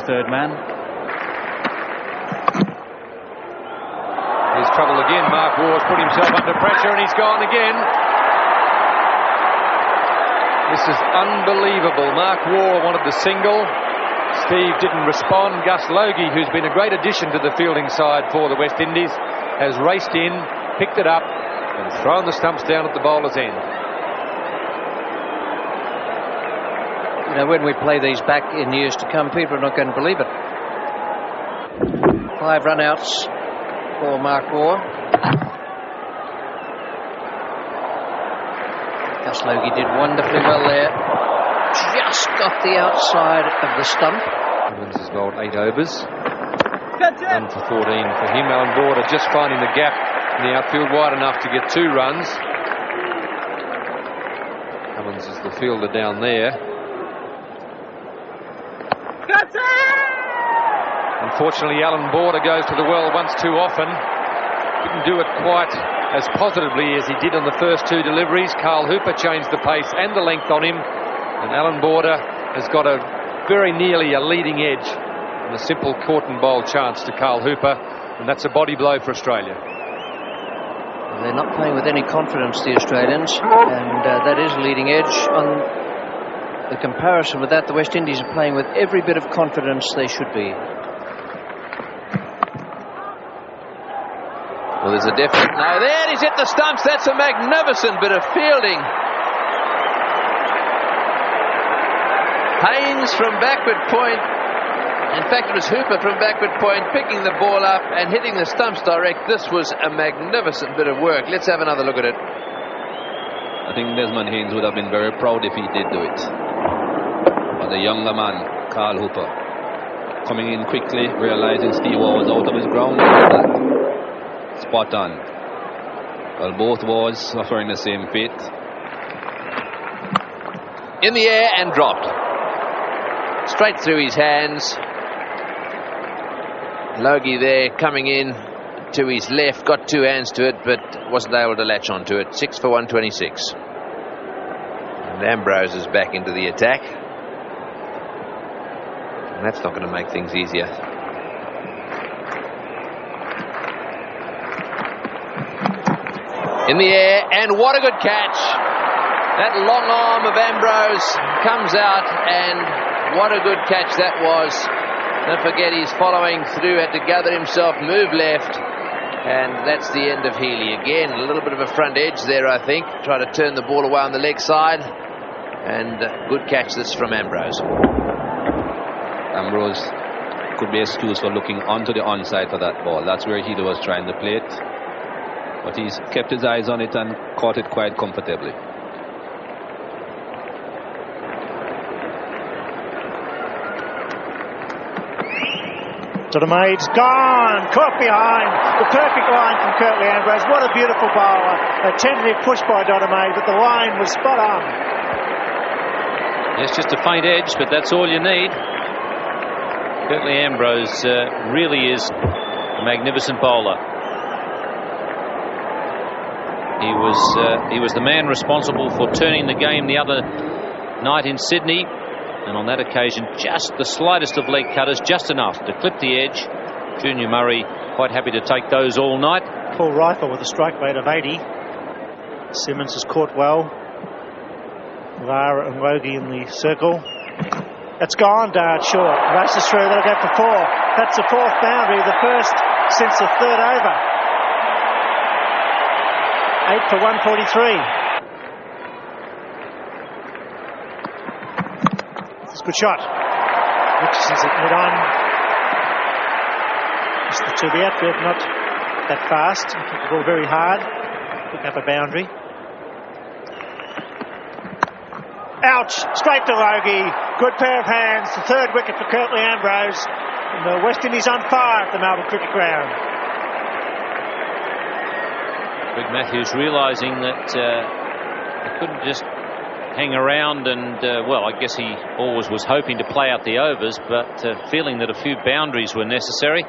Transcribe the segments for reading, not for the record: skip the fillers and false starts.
third man. Here's trouble again. Mark Waugh's put himself under pressure and he's gone again. This is unbelievable. Mark Waugh wanted the single. Steve didn't respond. Gus Logie, who's been a great addition to the fielding side for the West Indies, has raced in, picked it up and thrown the stumps down at the bowler's end. You know, when we play these back in years to come, people are not going to believe it. 5 run-outs for Mark Waugh. Gus Logie did wonderfully well there. Just got the outside of the stump. Evans has bowled 8 overs. 1 for 14 for him. Alan Border just finding the gap in the outfield wide enough to get 2 runs. Evans is the fielder down there. Unfortunately, Alan Border goes to the well once too often. Didn't do it quite as positively as he did on the first 2 deliveries. Carl Hooper changed the pace and the length on him, and Alan Border has got a very nearly a leading edge and a simple caught and bowl chance to Carl Hooper, and that's a body blow for Australia. They're not playing with any confidence, the Australians, and that is leading edge. On the comparison with that, the West Indies are playing with every bit of confidence they should be. Well, there's a definite no there. He's hit the stumps. That's a magnificent bit of fielding. Haynes from backward point. In fact, it was Hooper from backward point picking the ball up and hitting the stumps direct. This was a magnificent bit of work. Let's have another look at it. I think Desmond Haynes would have been very proud if he did do it. But the younger man, Carl Hooper, coming in quickly, realizing Steve Waugh was out of his ground. Spot on. Well, both Waughs suffering the same fate. In the air and dropped. Straight through his hands. Logie there coming in to his left, got 2 hands to it, but wasn't able to latch onto it. 6 for 126. And Ambrose is back into the attack. And that's not going to make things easier. In the air, and what a good catch. That long arm of Ambrose comes out, and what a good catch that was. Don't forget he's following through, had to gather himself, move left, and that's the end of Healy. Again, a little bit of a front edge there, I think. Try to turn the ball away on the leg side, and good catch this from Ambrose. Ambrose could be excused for looking onto the onside for that ball. That's where Healy was trying to play it. But he's kept his eyes on it and caught it quite comfortably. Dodemade's gone, caught behind. The perfect line from Curtly Ambrose. What a beautiful bowler. A tentative push by Dodemade, but the line was spot on. It's just a faint edge, but that's all you need. Curtly Ambrose really is a magnificent bowler. He was the man responsible for turning the game the other night in Sydney, and on that occasion just the slightest of leg cutters, just enough to clip the edge. Junior Murray quite happy to take those all night. Full rifle with a strike rate of 80. Simmons has caught well. Lara and Logie in the circle. It's gone, Dart short. Races through, that'll go for 4. That's the 4th boundary, the first since the 3rd over. 8 for 143. It's a good shot. Richardson's at mid-on. Just to the outfield, not that fast. He kicked the ball very hard. Picking up a boundary. Ouch! Straight to Logie. Good pair of hands. The 3rd wicket for Curtly Ambrose. And the West Indies on fire at the Melbourne Cricket Ground. Greg Matthews realising that he couldn't just hang around and, well, I guess he always was hoping to play out the overs, but feeling that a few boundaries were necessary.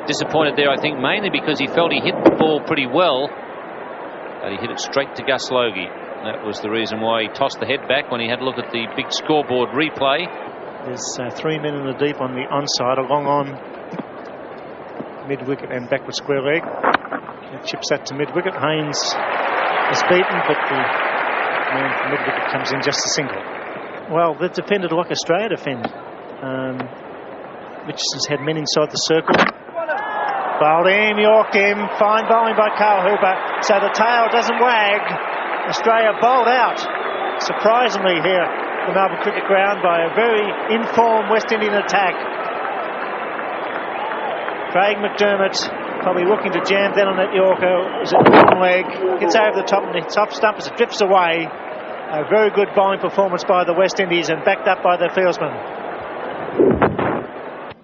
Disappointed there, I think, mainly because he felt he hit the ball pretty well, but he hit it straight to Gus Logie. That was the reason why he tossed the head back when he had a look at the big scoreboard replay. There's 3 men in the deep on the onside, a long on mid-wicket and backward square leg. It chips that to mid-wicket. Haynes is beaten, but the man from mid-wicket comes in just a single. Well, they've defended like Australia defend. Richardson's had men inside the circle. Bowled in, York in, fine bowling by Carl Hooper, so the tail doesn't wag. Australia bowled out, surprisingly here at the Melbourne Cricket Ground, by a very informed West Indian attack. Craig McDermott probably looking to jam down on that Yorker as a long leg, gets over the top and the top stump as it drifts away. A very good bowling performance by the West Indies and backed up by the fieldsman.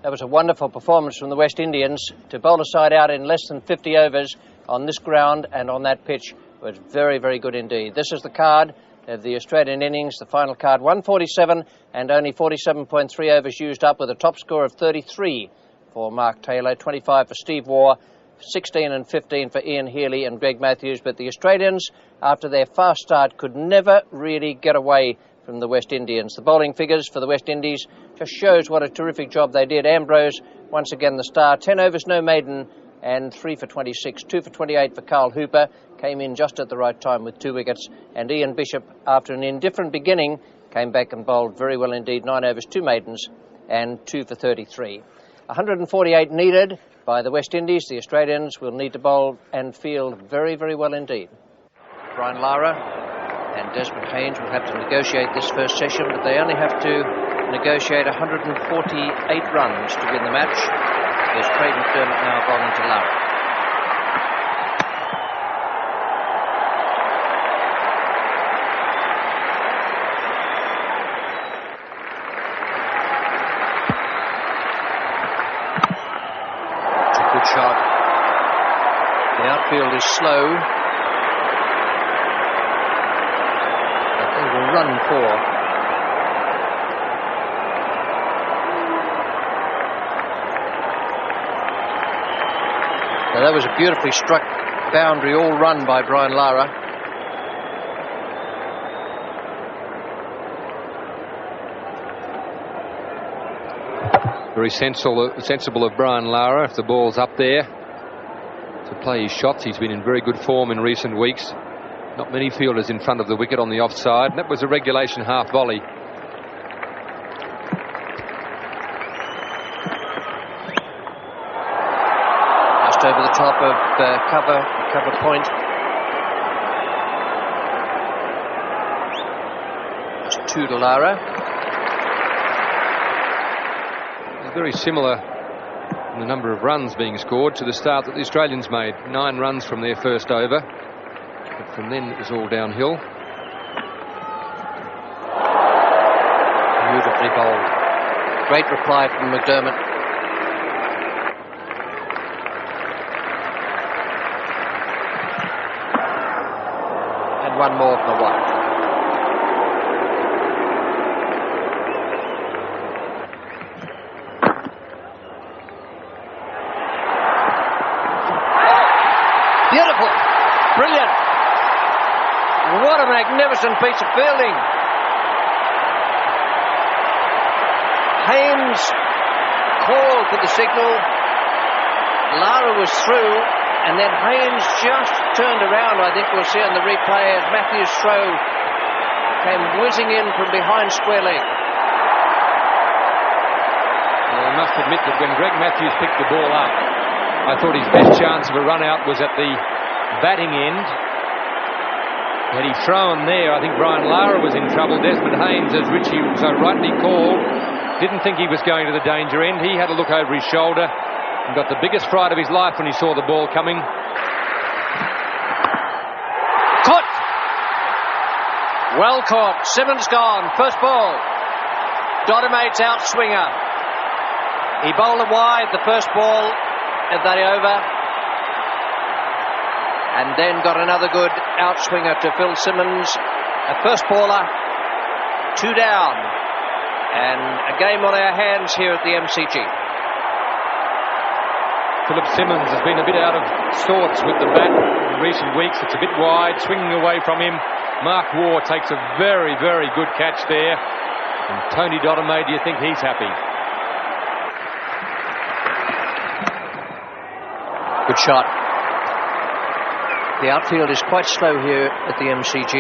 That was a wonderful performance from the West Indians. To bowl a side out in less than 50 overs on this ground and on that pitch was very, very good indeed. This is the card of the Australian innings, the final card, 147 and only 47.3 overs used up, with a top score of 33 for Mark Taylor, 25 for Steve Waugh, 16 and 15 for Ian Healy and Greg Matthews. But the Australians, after their fast start, could never really get away from the West Indians. The bowling figures for the West Indies just shows what a terrific job they did. Ambrose, once again the star, 10 overs, no maiden, and 3 for 26, 2 for 28 for Carl Hooper, came in just at the right time with 2 wickets. And Ian Bishop, after an indifferent beginning, came back and bowled very well indeed, 9 overs, 2 maidens, and 2 for 33. 148 needed by the West Indies. The Australians will need to bowl and field very, very well indeed. Brian Lara and Desmond Haynes will have to negotiate this first session, but they only have to negotiate 148 runs to win the match. There's Craig McDermott now bowling to Lara. Shot. The outfield is slow, but they will run poor. Now that was a beautifully struck boundary, all run by Brian Lara. Very sensible of Brian Lara, if the ball's up there, to play his shots. He's been in very good form in recent weeks. Not many fielders in front of the wicket on the offside. And that was a regulation half volley. Just over the top of cover point. Just 2 to Lara. Very similar in the number of runs being scored to the start that the Australians made. 9 runs from their first over, but from then it was all downhill. Beautifully bowled. Great reply from McDermott. And one more for White. Beautiful. Brilliant. What a magnificent piece of fielding. Haynes called for the signal. Lara was through, and then Haynes just turned around. I think we'll see on the replay as Matthews' throw came whizzing in from behind square leg. Well, I must admit that when Greg Matthews picked the ball up, I thought his best chance of a run out was at the batting end. Had he thrown there, I think Brian Lara was in trouble. Desmond Haynes, as Richie so rightly called, didn't think he was going to the danger end. He had a look over his shoulder and got the biggest fright of his life when he saw the ball coming. Caught! Well caught. Simmons gone. First ball. Dodemate's out swinger. He bowled it wide the first ball of that over, and then got another good outswinger to Phil Simmons. A first baller, 2 down, and a game on our hands here at the MCG. Philip Simmons has been a bit out of sorts with the bat in recent weeks. It's a bit wide, swinging away from him. Mark Waugh takes a very, very good catch there. And Tony Dodemaide, do you think he's happy? Good shot. The outfield is quite slow here at the MCG.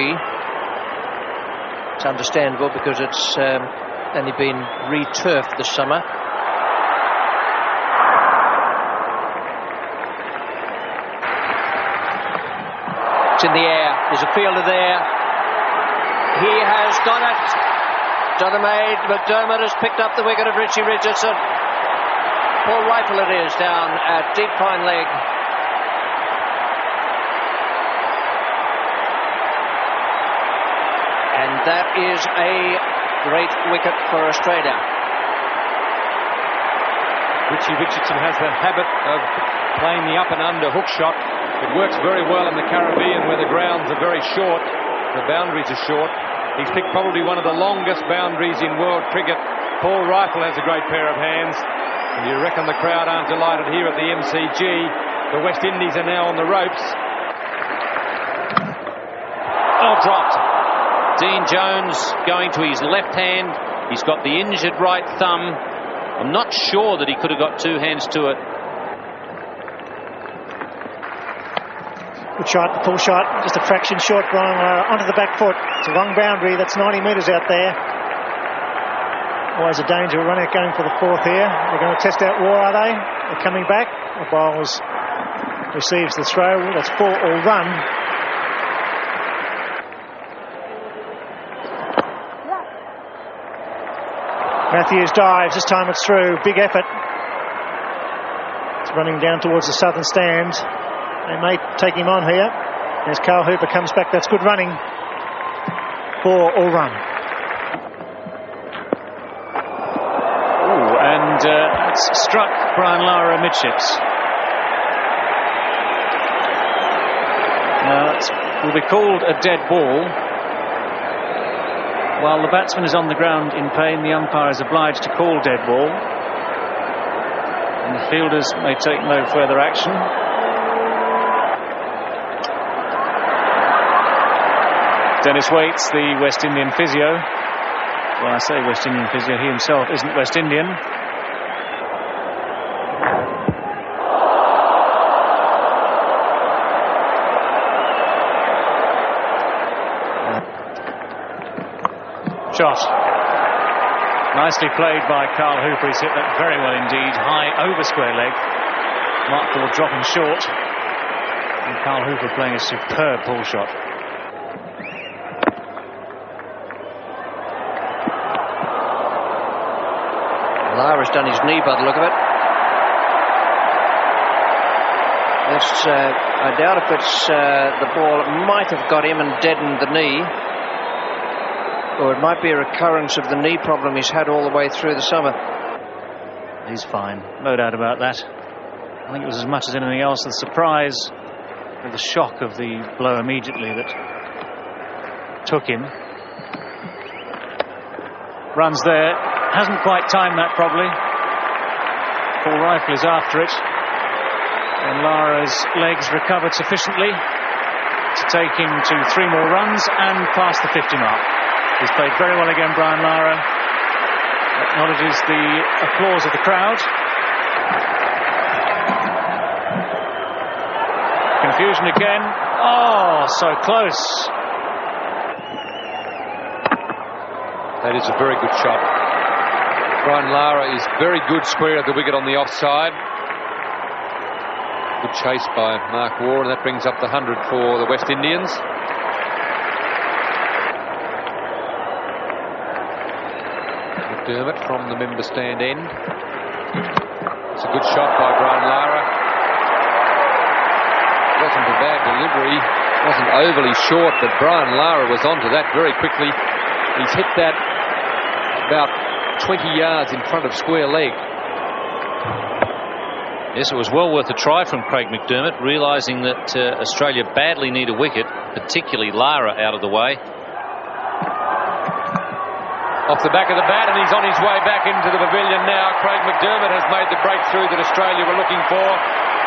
It's understandable because it's only been re-turfed this summer. It's in the air. There's a fielder there. He has got it. Dodemaide, McDermott has picked up the wicket of Richie Richardson. Paul Rifle it is down at deep fine leg. And that is a great wicket for Australia. Richie Richardson has the habit of playing the up and under hook shot. It works very well in the Caribbean where the grounds are very short, the boundaries are short. He's picked probably one of the longest boundaries in world cricket. Paul Rifle has a great pair of hands. And you reckon the crowd aren't delighted here at the MCG. The West Indies are now on the ropes. Oh, dropped. Dean Jones going to his left hand. He's got the injured right thumb. I'm not sure that he could have got two hands to it. Good shot, full shot, just a fraction short, Brian Lara, onto the back foot. It's a long boundary, that's 90 metres out there. Always a danger of running it going for the fourth here. They're going to test out War, are they? They're coming back. The bowler receives the throw. That's 4 all run. Matthews dives, this time it's through. Big effort. It's running down towards the southern stand. They may take him on here. As Carl Hooper comes back, that's good running. 4 all run. It's struck Brian Lara amidships. Now it will be called a dead ball. While the batsman is on the ground in pain, the umpire is obliged to call dead ball. And the fielders may take no further action. Dennis Waits, the West Indian physio. Well, I say West Indian physio, he himself isn't West Indian. Shot. Nicely played by Carl Hooper. He's hit that very well indeed. High over square leg. Mark Ford dropping short. And Carl Hooper playing a superb pull shot. Lara's done his knee by the look of it. I doubt if it's the ball might have got him and deadened the knee. Or it might be a recurrence of the knee problem he's had all the way through the summer. He's fine, no doubt about that. I think it was as much as anything else the surprise or the shock of the blow immediately that took him. Runs there, hasn't quite timed that probably. Paul Rifle is after it. And Lara's legs recovered sufficiently to take him to 3 more runs and past the 50 mark. He's played very well again, Brian Lara. Acknowledges the applause of the crowd. Confusion again. Oh, so close. That is a very good shot. Brian Lara is very good square of the wicket on the offside. Good chase by Mark Waugh, and that brings up the 100 for the West Indians. McDermott from the member stand end. It's a good shot by Brian Lara. Wasn't a bad delivery, wasn't overly short, but Brian Lara was onto that very quickly. He's hit that about 20 yards in front of square leg. Yes, it was well worth a try from Craig McDermott, realising that Australia badly need a wicket, particularly Lara out of the way. Off the back of the bat, and he's on his way back into the pavilion now. Craig McDermott has made the breakthrough that Australia were looking for.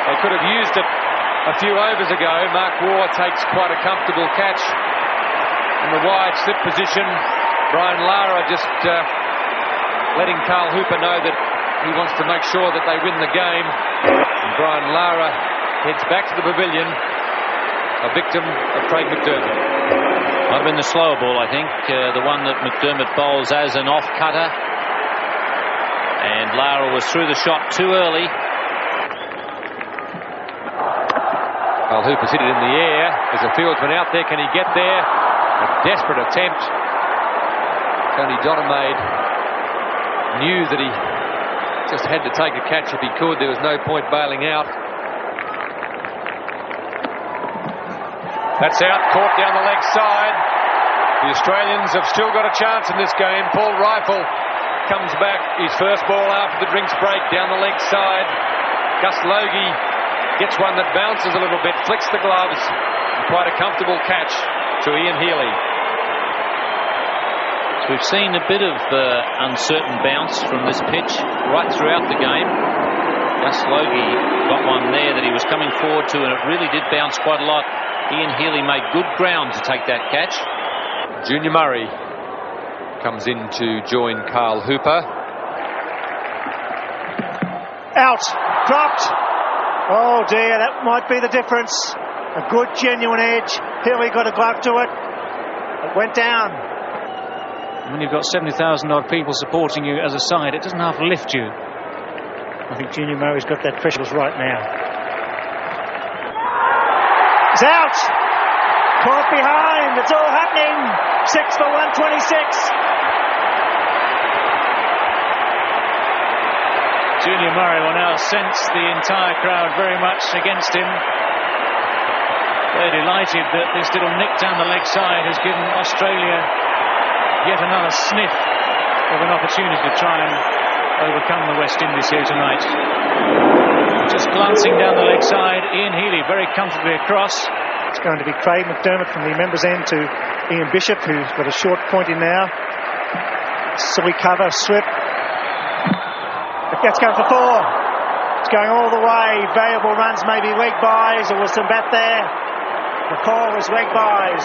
They could have used it a few overs ago. Mark Waugh takes quite a comfortable catch in the wide slip position. Brian Lara just letting Carl Hooper know that he wants to make sure that they win the game. And Brian Lara heads back to the pavilion, a victim of Craig McDermott. Might have been the slower ball, I think, the one that McDermott bowls as an off-cutter. And Lara was through the shot too early. Carl Hooper's hit it in the air. There's a fieldsman out there. Can he get there? A desperate attempt. Tony Donamaid knew that he just had to take a catch if he could. There was no point bailing out. That's out, caught down the leg side. The Australians have still got a chance in this game. Paul Rifle comes back. His first ball after the drinks break down the leg side. Gus Logie gets one that bounces a little bit, flicks the gloves, and quite a comfortable catch to Ian Healy. So we've seen a bit of uncertain bounce from this pitch right throughout the game. Gus Logie got one there that he was coming forward to, and it really did bounce quite a lot. Ian Healy made good ground to take that catch. Junior Murray comes in to join Carl Hooper. Out, dropped. Oh dear, that might be the difference. A good genuine edge. Healy got a glove to it. It went down. When you've got 70,000 odd people supporting you as a side, it doesn't half lift you. I think Junior Murray's got that pressure right now. It's out! Caught behind, it's all happening! 6 for 126. Junior Murray will now sense the entire crowd very much against him. They're delighted that this little nick down the leg side has given Australia yet another sniff of an opportunity to try and overcome the West Indies here tonight. Just glancing down the leg side, Ian Healy very comfortably across. It's going to be Craig McDermott from the members' end to Ian Bishop, who's got a short point in now. Silly cover, slip. That's going for 4. It's going all the way. Valuable runs, maybe leg buys. There was some bat there. The call was leg buys.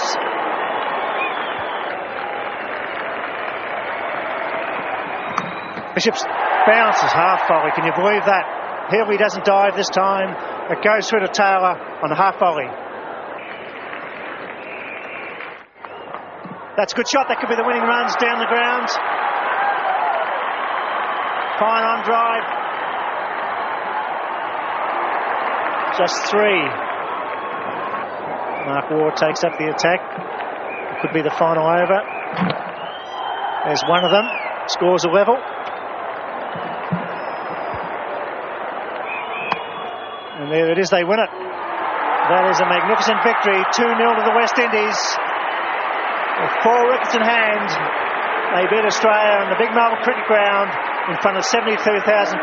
Bishop's bounces half volley. Can you believe that? Healy doesn't dive this time. It goes through to Taylor on a half volley. That's a good shot. That could be the winning runs down the ground. Fine on drive. Just 3. Mark Ward takes up the attack. It could be the final over. There's one of them. Scores a level. And there it is, they win it. That is a magnificent victory, 2-0 to the West Indies. With 4 wickets in hand, they beat Australia on the big Melbourne cricket ground in front of 72,000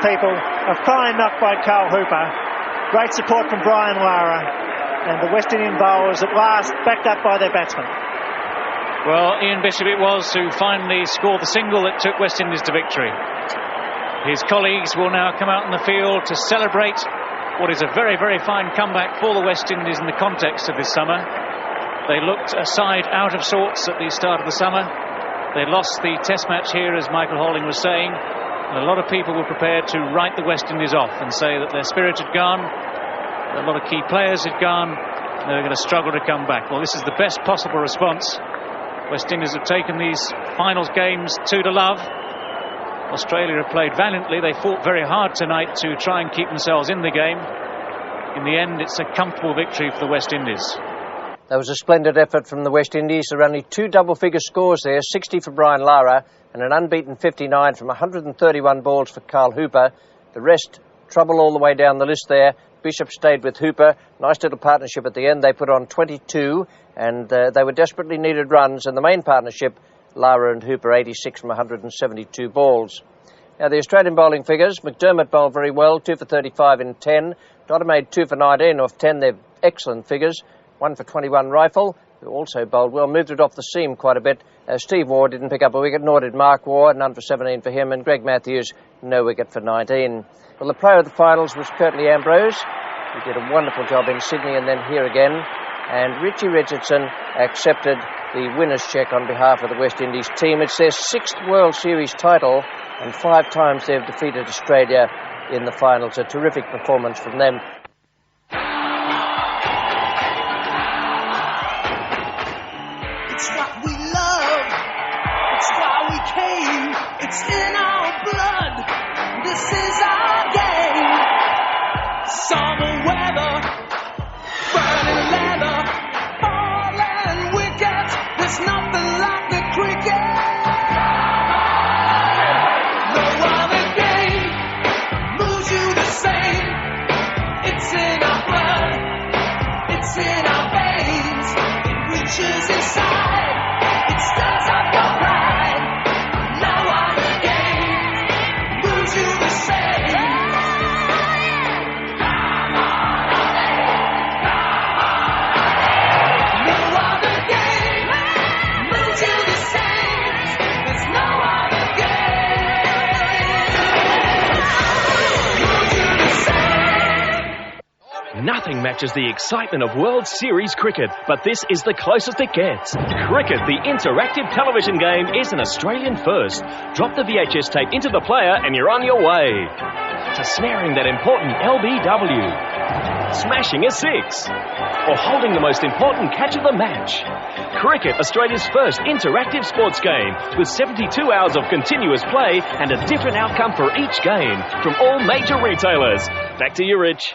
people. A fine knock by Carl Hooper. Great support from Brian Lara. And the West Indian bowlers at last backed up by their batsmen. Well, Ian Bishop it was who finally scored the single that took West Indies to victory. His colleagues will now come out in the field to celebrate what is a very, very fine comeback for the West Indies in the context of this summer. They looked a side out of sorts at the start of the summer. They lost the test match here, as Michael Holding was saying, and a lot of people were prepared to write the West Indies off and say that their spirit had gone, that a lot of key players had gone, and they were going to struggle to come back. Well, this is the best possible response. West Indies have taken these finals games 2-0. Australia have played valiantly. They fought very hard tonight to try and keep themselves in the game. In the end, it's a comfortable victory for the West Indies. That was a splendid effort from the West Indies. There were only 2 double-figure scores there, 60 for Brian Lara and an unbeaten 59 from 131 balls for Carl Hooper. The rest, trouble all the way down the list there. Bishop stayed with Hooper. Nice little partnership at the end. They put on 22 and they were desperately needed runs. And the main partnership, Lara and Hooper, 86 from 172 balls. Now the Australian bowling figures. McDermott bowled very well, 2 for 35 in 10. Donamaid 2 for 19 off 10. They're excellent figures. 1 for 21 Rifle, who also bowled well, moved it off the seam quite a bit. Steve Waugh didn't pick up a wicket, nor did Mark Waugh, none for 17 for him, and Greg Matthews, no wicket for 19. Well, the player of the finals was Curtly Ambrose, who did a wonderful job in Sydney and then here again. and Richie Richardson accepted the winner's cheque on behalf of the West Indies team. It's their 6th World Series title, and 5 times they've defeated Australia in the finals. A terrific performance from them. It's what we love, it's why we came, it's in our blood, this is our game. Summer weather, burning leather, all and wicked, there's nothing like the cricket. No other game moves you the same. It's in our blood, it's in our veins, it reaches inside, it stirs up your pride. No other game moves you the same. Nothing matches the excitement of World Series cricket, but this is the closest it gets. Cricket, the interactive television game, is an Australian first. Drop the VHS tape into the player and you're on your way to snaring that important LBW, smashing a 6, or holding the most important catch of the match. Cricket, Australia's first interactive sports game, with 72 hours of continuous play and a different outcome for each game from all major retailers. Back to you, Rich.